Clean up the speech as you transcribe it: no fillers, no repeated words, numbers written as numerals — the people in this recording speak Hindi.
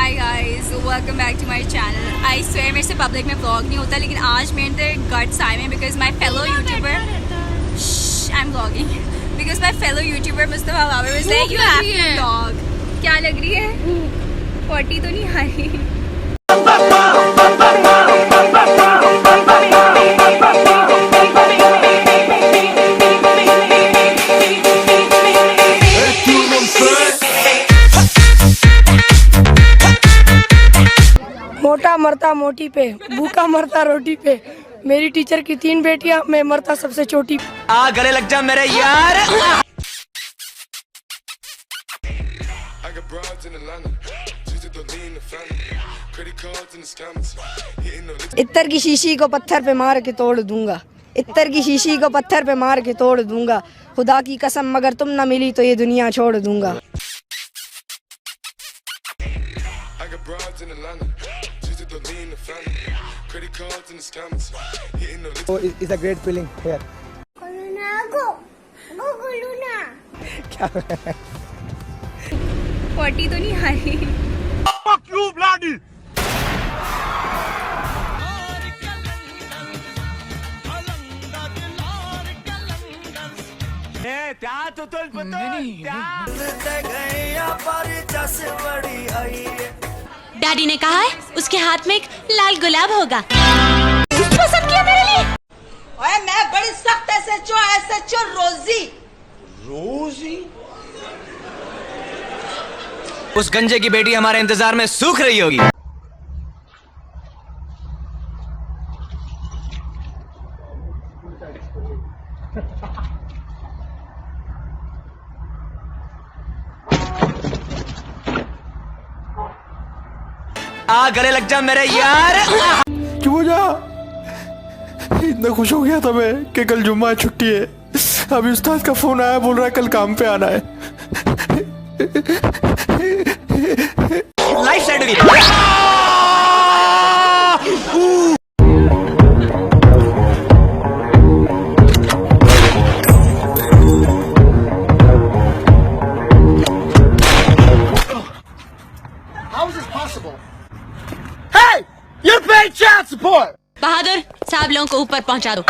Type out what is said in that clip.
Hi guys, welcome back to my channel. I swear मेरे से पब्लिक में व्लॉग नहीं होता, लेकिन आज मेरे अंदर गट्स आए हैं because my fellow YouTuber I am vlogging because my fellow YouTuber Mustafa Babar was like you have to vlog. क्या लग रही है? 40 तो नहीं आ रही। मोटा मरता मोटी पे, भूखा मरता रोटी पे। मेरी टीचर की 3 बेटियां, मैं मरता सबसे छोटी। आ गले लग जा मेरे यार। इत्तर की शीशी को पत्थर पे मार के तोड़ दूंगा, इत्तर की शीशी को पत्थर पे मार के तोड़ दूंगा। खुदा की कसम मगर तुम न मिली तो ये दुनिया छोड़ दूंगा। So it's a great feeling here. क्या 40 तो नहीं आ रही। Fuck you bloody। डैडी ने कहा है उसके हाथ में एक लाल गुलाब होगा। पसंद किया मेरे लिए। ओए मैं बड़ी सख्त SHO रोजी। उस गंजे की बेटी हमारे इंतजार में सूख रही होगी। आ गले लग जा मेरे यार। क्यों जा? इतना खुश हो गया था मैं कि कल जुम्मा छुट्टी है। अभी उस्ताद का फोन आया, बोल रहा है कल काम पे आना है। लाइफ साइड बहादुर साहब लोगों को ऊपर पहुंचा दो।